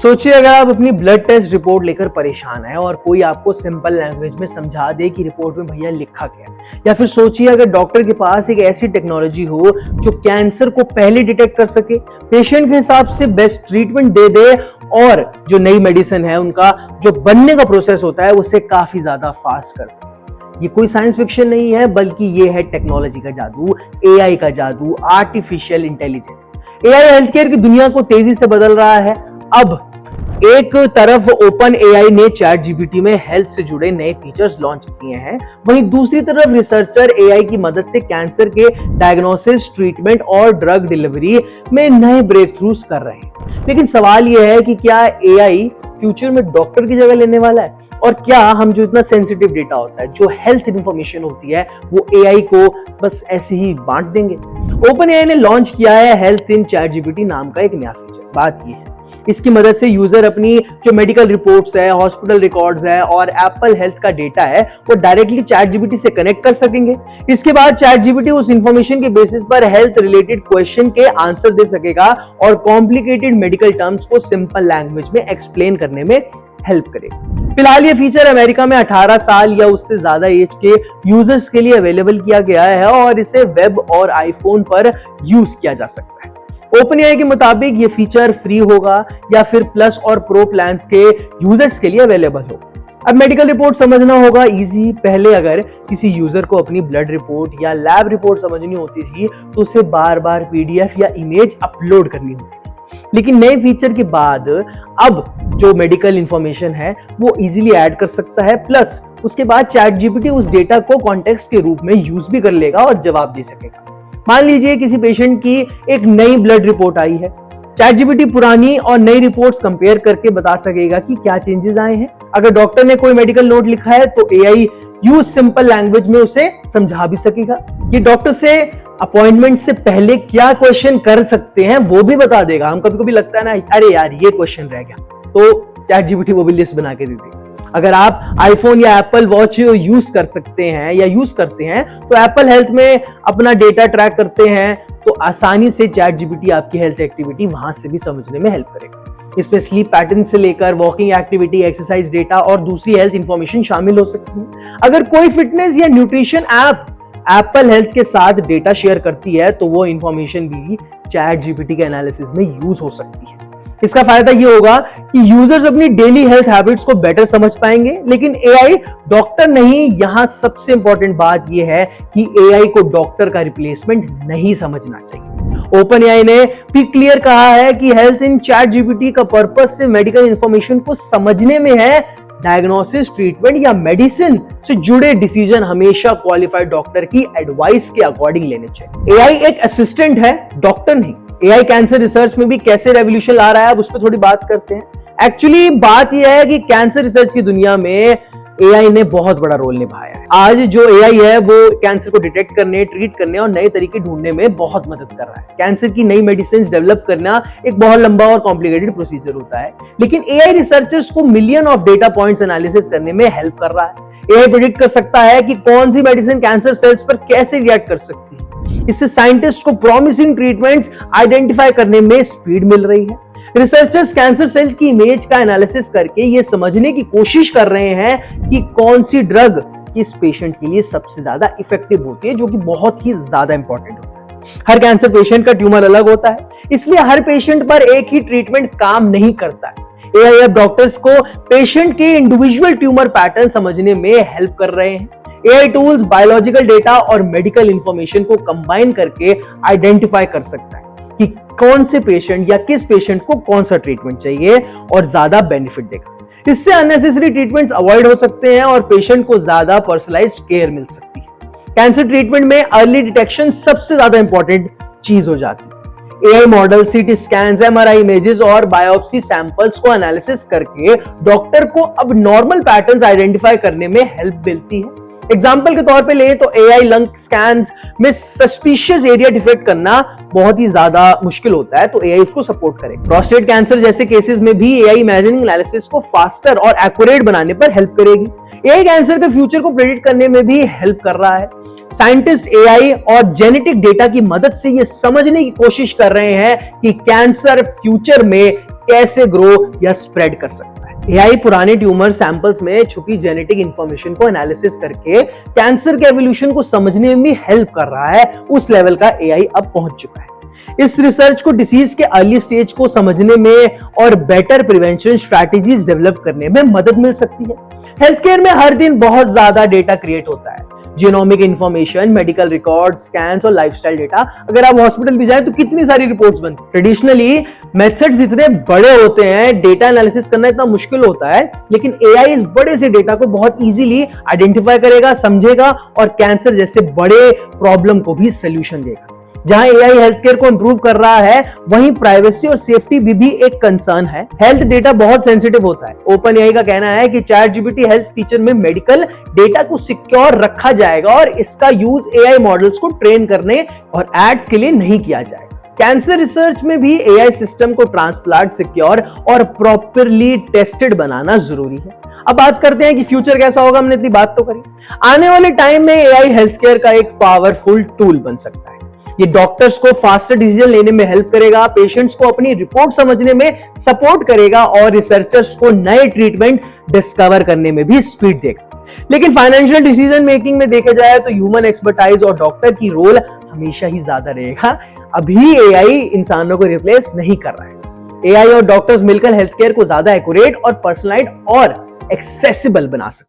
सोचिए अगर आप अपनी ब्लड टेस्ट रिपोर्ट लेकर परेशान हैं और कोई आपको सिंपल लैंग्वेज में समझा दे कि रिपोर्ट में भैया लिखा क्या है। या फिर सोचिए अगर डॉक्टर के पास एक ऐसी टेक्नोलॉजी हो जो कैंसर को पहले डिटेक्ट कर सके, पेशेंट के हिसाब से बेस्ट ट्रीटमेंट दे दे और जो नई मेडिसिन है उनका जो बनने का प्रोसेस होता है उससे काफी ज्यादा फास्ट कर सके। ये कोई साइंस फिक्शन नहीं है बल्कि ये है टेक्नोलॉजी का जादू, एआई का जादू, artificial intelligence. AI health care की दुनिया को तेजी से बदल रहा है। अब एक तरफ ओपन एआई ने चैट जीपीटी में हेल्थ से जुड़े नए फीचर्स लॉन्च किए हैं, वहीं दूसरी तरफ रिसर्चर एआई की मदद से कैंसर के डायग्नोसिस, ट्रीटमेंट और ड्रग डिलीवरी में नए ब्रेक थ्रूज कर रहे हैं। लेकिन सवाल यह है कि क्या एआई फ्यूचर में डॉक्टर की जगह लेने वाला है, और क्या हम जो इतना सेंसिटिव डेटा होता है, जो हेल्थ इंफॉर्मेशन होती है, वो एआई को बस ऐसे ही बांट देंगे। ओपन एआई ने लॉन्च किया है हेल्थ इन चैट जीपीटी नाम का एक नया फीचर। बात यह है इसकी मदद से यूजर अपनी जो मेडिकल रिपोर्ट्स है, हॉस्पिटल रिकॉर्ड्स है और एप्पल हेल्थ का डेटा है वो डायरेक्टली चैट जीपीटी से कनेक्ट कर सकेंगे। इसके बाद चैट जीपीटी उस इंफॉर्मेशन के बेसिस पर हेल्थ रिलेटेड क्वेश्चन के आंसर दे सकेगा और कॉम्प्लिकेटेड मेडिकल टर्म्स को सिंपल लैंग्वेज में एक्सप्लेन करने में हेल्प करेगा। फिलहाल ये फीचर अमेरिका में 18 साल या उससे ज्यादा एज के यूजर्स के लिए अवेलेबल किया गया है और इसे वेब और आईफोन पर यूज किया जा सकता है। ओपनएआई के मुताबिक ये फीचर फ्री होगा या फिर प्लस और प्रो प्लान्स के यूजर्स के लिए अवेलेबल होगा। अब मेडिकल रिपोर्ट समझना होगा इजी। पहले अगर किसी यूजर को अपनी ब्लड रिपोर्ट या लैब रिपोर्ट समझनी होती थी तो उसे बार बार पीडीएफ या इमेज अपलोड करनी होती थी, लेकिन नए फीचर के बाद अब जो मेडिकल इंफॉर्मेशन है वो इजीली ऐड कर सकता है। प्लस उसके बाद चैट जीपीटी उस डेटा को कॉन्टेक्स्ट के रूप में यूज भी कर लेगा और जवाब दे सकेगा। मान लीजिए किसी पेशेंट की एक नई ब्लड रिपोर्ट आई है, चैट जीपीटी पुरानी और नई रिपोर्ट्स कंपेयर करके बता सकेगा कि क्या चेंजेस आए हैं। अगर डॉक्टर ने कोई मेडिकल नोट लिखा है तो एआई यूज सिंपल लैंग्वेज में उसे समझा भी सकेगा। ये डॉक्टर से अपॉइंटमेंट से पहले क्या क्वेश्चन कर सकते हैं वो भी बता देगा। हम कभी कभी लगता है ना, अरे यार ये क्वेश्चन रह गया, तो चैट जीपीटी वो भी लिस्ट बना के दे देगा। अगर आप आईफोन या एप्पल वॉच यूज कर सकते हैं या यूज करते हैं तो एप्पल हेल्थ में अपना डेटा ट्रैक करते हैं तो आसानी से चैट जीपीटी आपकी हेल्थ एक्टिविटी वहां से भी समझने में हेल्प करेगा। इसमें स्लीप पैटर्न से लेकर वॉकिंग एक्टिविटी, एक्सरसाइज डेटा और दूसरी हेल्थ इंफॉर्मेशन शामिल हो सकती है। अगर कोई फिटनेस या न्यूट्रिशन ऐप एप्पल हेल्थ के साथ डेटा शेयर करती है तो वो इंफॉर्मेशन भी चैट जीपीटी के एनालिसिस में यूज हो सकती है। इसका फायदा ये होगा कि यूजर्स अपनी डेली हेल्थ हैबिट्स को बेटर समझ पाएंगे, लेकिन एआई डॉक्टर नहीं। यहां सबसे इंपॉर्टेंट बात यह है कि एआई को डॉक्टर का रिप्लेसमेंट नहीं समझना चाहिए। ओपन एआई ने भी क्लियर कहा है कि हेल्थ इन चैट जीपीटी का पर्पस से मेडिकल इंफॉर्मेशन को समझने में है। डायग्नोसिस, ट्रीटमेंट या मेडिसिन से जुड़े डिसीजन हमेशा क्वालिफाइड डॉक्टर की एडवाइस के अकॉर्डिंग लेने चाहिए। एआई एक असिस्टेंट है, डॉक्टर नहीं। एआई कैंसर रिसर्च में भी कैसे रेवोल्यूशन ला रहा है अब उस पर थोड़ी बात करते हैं। एक्चुअली बात यह है कि कैंसर रिसर्च की दुनिया में एआई ने बहुत बड़ा रोल निभाया है। आज जो एआई है वो कैंसर को डिटेक्ट करने, ट्रीट करने और नए तरीके ढूंढने में बहुत मदद कर रहा है। कैंसर की नई मेडिसिन डेवलप करना एक बहुत लंबा और कॉम्प्लिकेटेड प्रोसीजर होता है, लेकिन एआई रिसर्चर्स को million of data points analysis करने में हेल्प कर रहा है। एआई प्रेडिक्ट कर सकता है कि कौन सी मेडिसिन कैंसर सेल्स पर कैसे रिएक्ट कर सकती है। इससे साइंटिस्ट को प्रॉमिसिंग ट्रीटमेंट्स आइडेंटिफाई करने में स्पीड मिल रही है। रिसर्चर्स कैंसर सेल्स की इमेज का एनालिसिस करके ये समझने की कोशिश कर रहे हैं कि कौन सी ड्रग किस पेशेंट के लिए सबसे ज्यादा इफेक्टिव होती है, जो कि बहुत ही ज्यादा इंपॉर्टेंट होता है। हर कैंसर पेशेंट का ट्यूमर अलग होता है, इसलिए हर पेशेंट पर एक ही ट्रीटमेंट काम नहीं करता है। एआई अब डॉक्टर्स को पेशेंट के इंडिविजुअल ट्यूमर पैटर्न समझने में हेल्प कर रहे हैं। एआई टूल्स बायोलॉजिकल डेटा और मेडिकल इंफॉर्मेशन को कंबाइन करके आइडेंटिफाई कर सकता है कि कौन से पेशेंट या किस पेशेंट को कौन सा ट्रीटमेंट चाहिए और ज्यादा बेनिफिट देगा। इससे अननेसेसरी ट्रीटमेंट्स अवॉइड हो सकते हैं और पेशेंट को ज्यादा पर्सनलाइज्ड केयर मिल सकती है। कैंसर ट्रीटमेंट में अर्ली डिटेक्शन सबसे ज्यादा इंपॉर्टेंट चीज हो जाती है। एआई मॉडल सीटी स्कैन्स, एमआरआई इमेजेस और बायोप्सी सैंपल्स को एनालिसिस करके डॉक्टर को अब नॉर्मल पैटर्न्स आइडेंटिफाई करने में हेल्प मिलती है। एग्जाम्पल के तौर पे ले तो एआई लंग स्कैन्स में सस्पिशियस एरिया डिटेक्ट करना बहुत ही ज्यादा मुश्किल होता है, तो एआई उसको सपोर्ट करेगा। प्रोस्टेट कैंसर जैसे केसेस में भी एआई इमेजिंग एनालिसिस को फास्टर और एक्यूरेट बनाने पर हेल्प करेगी। एआई कैंसर के फ्यूचर को प्रेडिक्ट करने में भी हेल्प कर रहा है। साइंटिस्ट एआई और जेनेटिक डेटा की मदद से यह समझने की कोशिश कर रहे हैं कि कैंसर फ्यूचर में कैसे ग्रो या स्प्रेड कर सकता है। एआई पुराने ट्यूमर सैंपल्स में छुपी जेनेटिक इंफॉर्मेशन को एनालिसिस करके कैंसर के एवोल्यूशन को समझने में हेल्प कर रहा है। उस लेवल का एआई अब पहुंच चुका है। इस रिसर्च को डिसीज के अर्ली स्टेज को समझने में और बेटर प्रिवेंशन स्ट्रैटेजीज डेवलप करने में मदद मिल सकती है। हेल्थ केयर में हर दिन बहुत ज्यादा डेटा क्रिएट होता है, genomic information, medical record, scans और लाइफस्टाइल डेटा। अगर आप हॉस्पिटल भी जाएं तो कितनी सारी रिपोर्ट्स बनती हैं। ट्रेडिशनली मेथड्स इतने बड़े होते हैं, डेटा एनालिसिस करना इतना मुश्किल होता है, लेकिन एआई इस बड़े से डेटा को बहुत इजीली आइडेंटिफाई करेगा, समझेगा और कैंसर जैसे बड़े प्रॉब्लम को भी सोल्यूशन देगा। जहां एआई हेल्थ केयर को इंप्रूव कर रहा है, वहीं प्राइवेसी और सेफ्टी भी एक कंसर्न है। हेल्थ डेटा बहुत सेंसिटिव होता है। ओपन एआई का कहना है कि चैटजीपीटी हेल्थ फीचर में मेडिकल डेटा को सिक्योर रखा जाएगा और इसका यूज एआई मॉडल्स को ट्रेन करने और एड्स के लिए नहीं किया जाएगा। कैंसर रिसर्च में भी एआई सिस्टम को ट्रांसप्लांट सिक्योर और प्रॉपरली टेस्टेड बनाना जरूरी है। अब बात करते हैं कि फ्यूचर कैसा होगा। हमने इतनी बात तो करी। आने वाले टाइम में एआई हेल्थ केयर का एक पावरफुल टूल बन सकता है। ये डॉक्टर्स को फास्टर डिसीजन लेने में हेल्प करेगा, पेशेंट्स को अपनी रिपोर्ट समझने में सपोर्ट करेगा और रिसर्चर्स को नए ट्रीटमेंट डिस्कवर करने में भी स्पीड देगा। लेकिन फाइनेंशियल डिसीजन मेकिंग में देखा जाए तो ह्यूमन एक्सपर्टाइज और डॉक्टर की रोल हमेशा ही ज्यादा रहेगा। अभी एआई इंसानों को रिप्लेस नहीं कर रहा है। एआई और डॉक्टर्स मिलकर हेल्थ केयर को ज्यादा एक्यूरेट और पर्सनलाइज्ड और एक्सेसिबल बना सकते हैं।